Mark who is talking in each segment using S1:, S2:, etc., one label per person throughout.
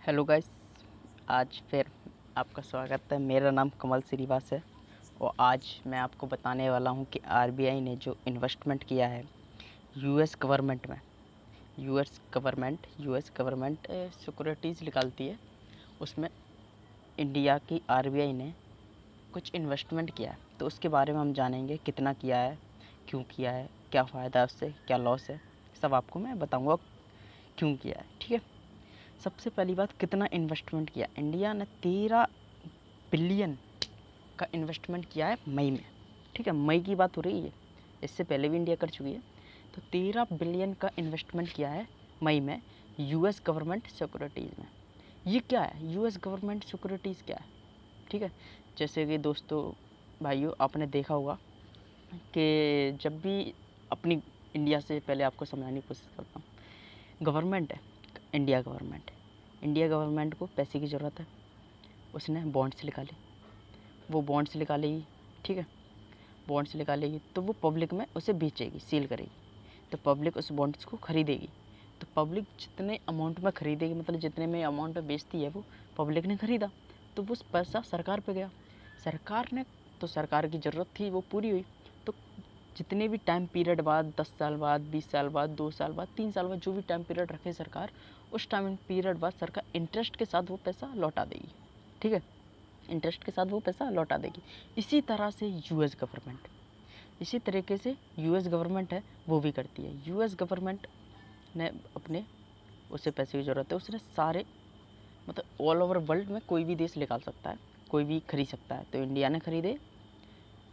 S1: Hello guys, आज फिर आपका स्वागत है। मेरा नाम कमल श्रीवास है और आज मैं आपको बताने वाला हूं कि आरबीआई ने जो इन्वेस्टमेंट किया है यूएस गवर्नमेंट में। यूएस गवर्नमेंट सिक्योरिटीज़ निकालती है, उसमें इंडिया की आरबीआई ने कुछ इन्वेस्टमेंट किया है। तो उसके बारे में हम जानेंगे, कितना किया है, क्यों किया है, क्या फ़ायदा है उससे, क्या लॉस है, सब आपको मैं बताऊँगा क्यों किया है। ठीक है, सबसे पहली बात, कितना इन्वेस्टमेंट किया। इंडिया ने 13 बिलियन का इन्वेस्टमेंट किया है मई में। ठीक है, मई की बात हो रही है, इससे पहले भी इंडिया कर चुकी है। तो 13 बिलियन का इन्वेस्टमेंट किया है मई में यूएस गवर्नमेंट सिक्योरिटीज़ में। ये क्या है, यूएस गवर्नमेंट सिक्योरिटीज़ क्या है? ठीक है, जैसे कि दोस्तों भाइयों, आपने देखा होगा कि जब भी अपनी इंडिया से पहले आपको समझाने की कोशिश करता हूँ। गवर्नमेंट है, इंडिया गवर्नमेंट को पैसे की ज़रूरत है, उसने बॉन्ड्स निकाले, वो बॉन्ड्स निकालेगी। ठीक है, बॉन्ड्स निकालेगी तो वो पब्लिक में उसे बेचेगी, सेल करेगी, तो पब्लिक उस बॉन्ड्स को खरीदेगी। तो पब्लिक जितने अमाउंट में खरीदेगी, मतलब जितने में अमाउंट में बेचती है वो पब्लिक ने खरीदा, तो वो पैसा सरकार पे गया। सरकार ने, तो सरकार की ज़रूरत थी वो पूरी हुई। तो जितने भी टाइम पीरियड बाद, 10 साल बाद, 20 साल बाद, 2 साल बाद, 3 साल बाद, जो भी टाइम पीरियड रखे सरकार, उस टाइम पीरियड बाद सरकार इंटरेस्ट के साथ वो पैसा लौटा देगी। ठीक है, इंटरेस्ट के साथ वो पैसा लौटा देगी। इसी तरह से यूएस गवर्नमेंट, इसी तरीके से यूएस गवर्नमेंट है वो भी करती है। यूएस गवर्नमेंट ने अपने, उसे पैसे की ज़रूरत है, उसने सारे, मतलब ऑल ओवर वर्ल्ड में कोई भी देश निकाल सकता है, कोई भी खरीद सकता है। तो इंडिया ने खरीदे,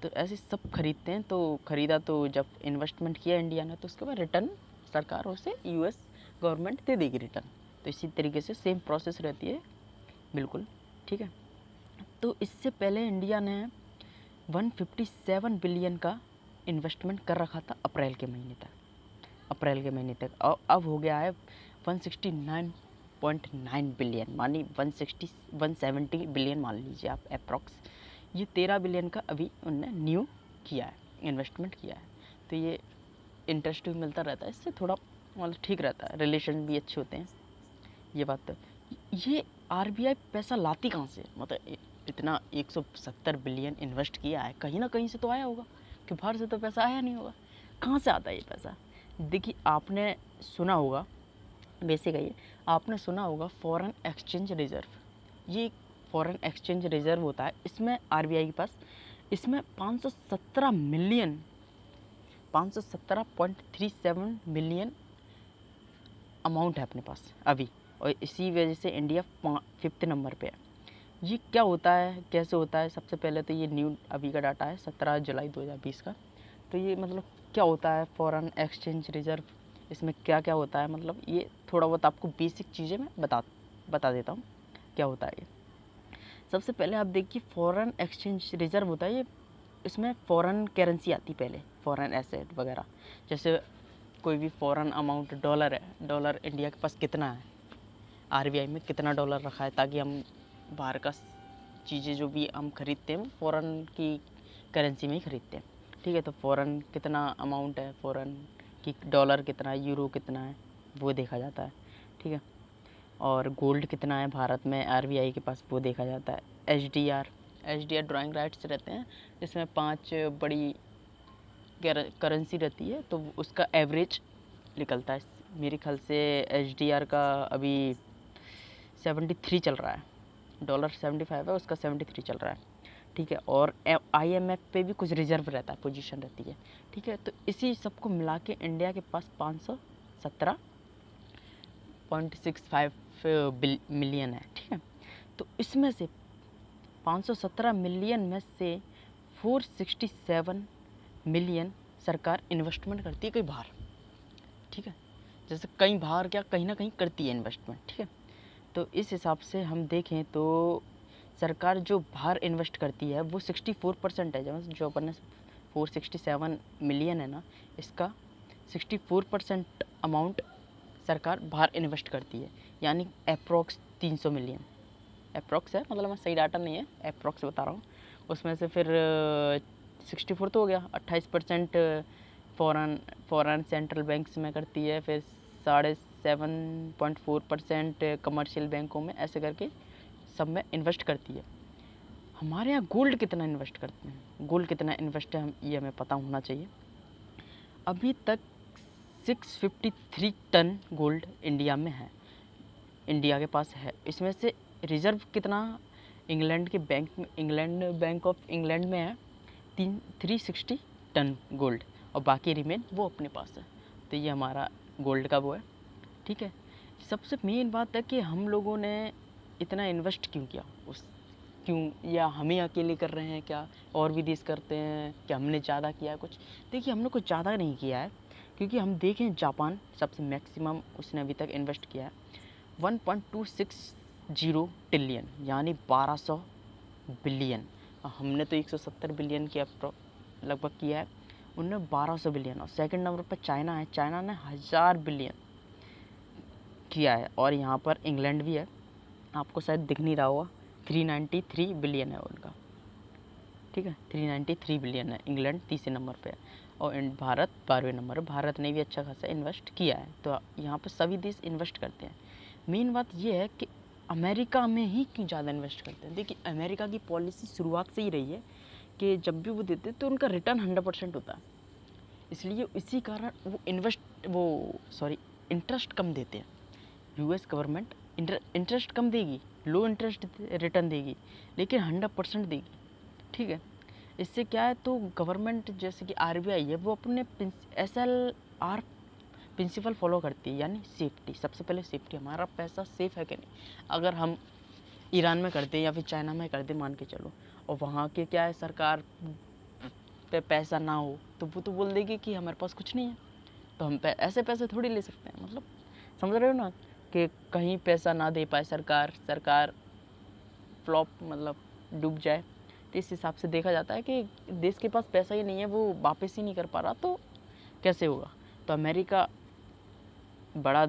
S1: तो ऐसे सब खरीदते हैं। तो खरीदा, तो जब इन्वेस्टमेंट किया इंडिया ने, तो उसके बाद रिटर्न सरकार उसे यूएस गवर्नमेंट दे देगी रिटर्न। तो इसी तरीके से सेम प्रोसेस रहती है बिल्कुल। ठीक है, तो इससे पहले इंडिया ने 157 बिलियन का इन्वेस्टमेंट कर रखा था अप्रैल के महीने तक, और अब हो गया है 169.9 बिलियन, मानी 170 बिलियन मान लीजिए आप अप्रॉक्स। ये 13 बिलियन का अभी उनने न्यू किया है, इन्वेस्टमेंट किया है। तो ये इंटरेस्ट भी मिलता रहता है, इससे थोड़ा मतलब ठीक रहता है, रिलेशन भी अच्छे होते हैं। ये बात तो, ये आरबीआई पैसा लाती कहाँ से? मतलब इतना 170 बिलियन इन्वेस्ट किया है, कहीं ना कहीं से तो आया होगा, कि बाहर से तो पैसा आया नहीं होगा। कहाँ से आता है ये पैसा? देखिए, आपने सुना होगा, बेसिक है ये, आपने सुना होगा फॉरेन एक्सचेंज रिजर्व। ये फॉरेन एक्सचेंज रिजर्व होता है, इसमें आरबीआई के पास, इसमें 517.37 मिलियन अमाउंट है अपने पास अभी, और इसी वजह से इंडिया 5th नंबर पे है। ये क्या होता है, कैसे होता है? सबसे पहले तो ये न्यू अभी का डाटा है 17 जुलाई 2020 का। तो ये मतलब क्या होता है फॉरेन एक्सचेंज रिजर्व, इसमें क्या क्या होता है, मतलब ये थोड़ा बहुत आपको बेसिक चीज़ें मैं बता देता हूँ क्या होता है ये। सबसे पहले आप देखिए, फॉरेन एक्सचेंज रिजर्व होता है ये, इसमें फ़ॉरेन करेंसी आती पहले, फ़ॉरेन एसेट वगैरह। जैसे कोई भी फ़ॉरेन अमाउंट, डॉलर है, डॉलर इंडिया के पास कितना है, आरबीआई में कितना डॉलर रखा है, ताकि हम बाहर का चीज़ें जो भी हम खरीदते हैं वो फ़ॉरेन की करेंसी में ही खरीदते हैं। ठीक है, तो फ़ॉरेन कितना अमाउंट है, फ़ॉरेन की डॉलर कितना है, यूरो कितना है, वो देखा जाता है। ठीक है, और गोल्ड कितना है भारत में आरबीआई के पास, वो देखा जाता है। H D R drawing rights रहते हैं, जिसमें 5 बड़ी करेंसी रहती है, तो उसका एवरेज निकलता है। मेरे ख्याल से एच डी आर का अभी 73 चल रहा है, डॉलर 75 है, उसका 73 चल रहा है। ठीक है, और आईएमएफ पे भी कुछ रिजर्व रहता है, पोजीशन रहती है। ठीक है, तो इसी सबको मिला के इंडिया के पास 517.65 मिलियन है। ठीक है, तो इसमें से 517 मिलियन में से 467 मिलियन सरकार इन्वेस्टमेंट करती है कहीं बाहर। ठीक है, जैसे कहीं बाहर क्या, कहीं ना कहीं करती है इन्वेस्टमेंट। ठीक है, तो इस हिसाब से हम देखें तो सरकार जो बाहर इन्वेस्ट करती है वो 64% है। जो अपन ने 467 मिलियन है ना, इसका 64% अमाउंट सरकार बाहर इन्वेस्ट करती है, यानी अप्रॉक्स 300 मिलियन। अप्रॉक्स है, मतलब मैं सही डाटा नहीं है, अप्रॉक्स बता रहा हूँ। उसमें से फिर 64 तो हो गया, 28% फ़ॉरेन सेंट्रल बैंक्स में करती है, फिर 7.4% कमर्शियल बैंकों में, ऐसे करके सब में इन्वेस्ट करती है। हमारे यहाँ गोल्ड कितना इन्वेस्ट करते हैं, गोल्ड कितना इन्वेस्ट है ये हमें पता होना चाहिए। अभी तक 653 टन गोल्ड इंडिया में है, इंडिया के पास है। इसमें से रिज़र्व कितना इंग्लैंड के बैंक में, बैंक ऑफ इंग्लैंड में है 360 टन गोल्ड, और बाकी रिमेन वो अपने पास है। तो ये हमारा गोल्ड का वो है, ठीक है। सबसे मेन बात है कि हम लोगों ने इतना इन्वेस्ट क्यों किया, क्यों, या हम ही अकेले कर रहे हैं क्या, और भी देश करते हैं क्या, हमने ज़्यादा किया है कुछ? देखिए, हमने कुछ ज़्यादा नहीं किया है, क्योंकि हम देखें जापान सबसे मैक्सिमम उसने अभी तक इन्वेस्ट किया है 1.260 ट्रिलियन, यानी 1200 बिलियन। हमने तो 170 बिलियन के लगभग किया है, उन्होंने 1200 बिलियन। और सेकंड नंबर पर चाइना है, चाइना ने 1000 बिलियन किया है। और यहाँ पर इंग्लैंड भी है, आपको शायद दिख नहीं रहा होगा, 393 बिलियन है उनका, ठीक है, 393 बिलियन है। इंग्लैंड तीसरे नंबर पे है, और भारत 12वें नंबर है। भारत ने भी अच्छा खासा इन्वेस्ट किया है। तो यहाँ पर सभी देश इन्वेस्ट करते हैं। मेन बात ये है कि अमेरिका में ही क्यों ज़्यादा इन्वेस्ट करते हैं। देखिए, अमेरिका की पॉलिसी शुरुआत से ही रही है कि जब भी वो देते हैं तो उनका रिटर्न 100% होता है, इसलिए इसी कारण वो इंटरेस्ट कम देते हैं। यूएस गवर्नमेंट इंटरेस्ट कम देगी, लो इंटरेस्ट रिटर्न देगी, लेकिन 100% देगी, ठीक है। इससे क्या है, तो गवर्नमेंट जैसे कि आरबीआई है, वो अपने SLR प्रिंसिपल फॉलो करती है, यानी सेफ्टी। सबसे पहले सेफ्टी, हमारा पैसा सेफ़ है कि नहीं। अगर हम ईरान में करते या फिर चाइना में करते मान के चलो, और वहाँ के क्या है, सरकार पे पैसा ना हो, तो वो तो बोल देगी कि हमारे पास कुछ नहीं है, तो हम ऐसे पैसे थोड़ी ले सकते हैं। मतलब समझ रहे हो ना, कि कहीं पैसा ना दे पाए सरकार फ्लॉप, मतलब डूब जाए। तो इस हिसाब से देखा जाता है कि देश के पास पैसा ही नहीं है, वो वापस ही नहीं कर पा रहा, तो कैसे होगा। तो अमेरिका बड़ा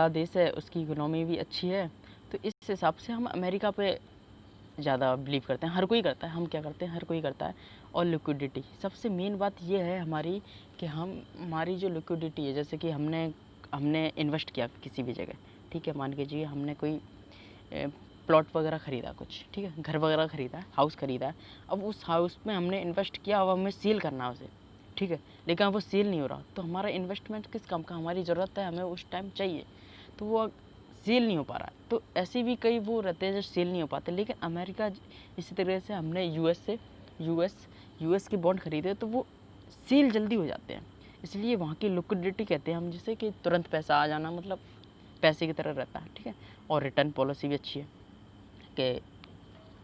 S1: देश है, उसकी इकोनॉमी भी अच्छी है, तो इस हिसाब से हम अमेरिका पे ज़्यादा बिलीव करते हैं। हर कोई करता है, हम क्या करते हैं, हर कोई करता है। और लिक्विडिटी, सबसे मेन बात ये है हमारी, कि हमारी जो लिक्विडिटी है, जैसे कि हमने इन्वेस्ट किया किसी भी जगह, ठीक है, मान के जी हमने कोई प्लॉट वगैरह ख़रीदा कुछ, ठीक है, घर वगैरह ख़रीदा, हाउस ख़रीदा है। अब उस हाउस में हमने इन्वेस्ट किया, अब हमें सेल करना है उसे, ठीक है, लेकिन अब वो सेल नहीं हो रहा, तो हमारा इन्वेस्टमेंट किस काम का, हमारी ज़रूरत है, हमें उस टाइम चाहिए, तो वो सेल नहीं हो पा रहा है। तो ऐसे भी कई वो रहते हैं जो सेल नहीं हो पाते। लेकिन अमेरिका, इसी तरह से हमने यूएस के बॉन्ड खरीदे, तो वो सेल जल्दी हो जाते हैं, इसलिए वहाँ की लिक्विडिटी कहते हैं हम, जिसे कि तुरंत पैसा आ जाना, मतलब पैसे की तरह रहता है, ठीक है। और रिटर्न पॉलिसी भी अच्छी है, कि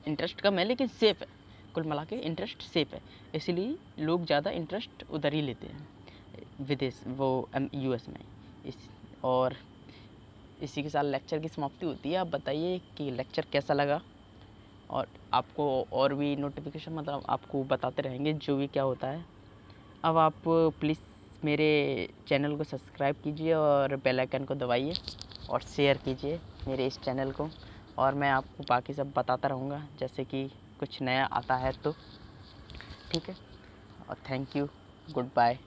S1: इंटरेस्ट कम है लेकिन सेफ़ है, कुल मिला के इंटरेस्ट सेफ़ है, इसीलिए लोग ज़्यादा इंटरेस्ट उधर ही लेते हैं विदेश, यूएस में। और इसी के साथ लेक्चर की समाप्ति होती है। आप बताइए कि लेक्चर कैसा लगा, और आपको और भी नोटिफिकेशन, मतलब आपको बताते रहेंगे जो भी क्या होता है। अब आप प्लीज़ मेरे चैनल को सब्सक्राइब कीजिए और बेल आइकन को दबाइए, और शेयर कीजिए मेरे इस चैनल को, और मैं आपको बाकी सब बताता रहूँगा जैसे कि कुछ नया आता है तो, ठीक है। और थैंक यू, गुड बाय।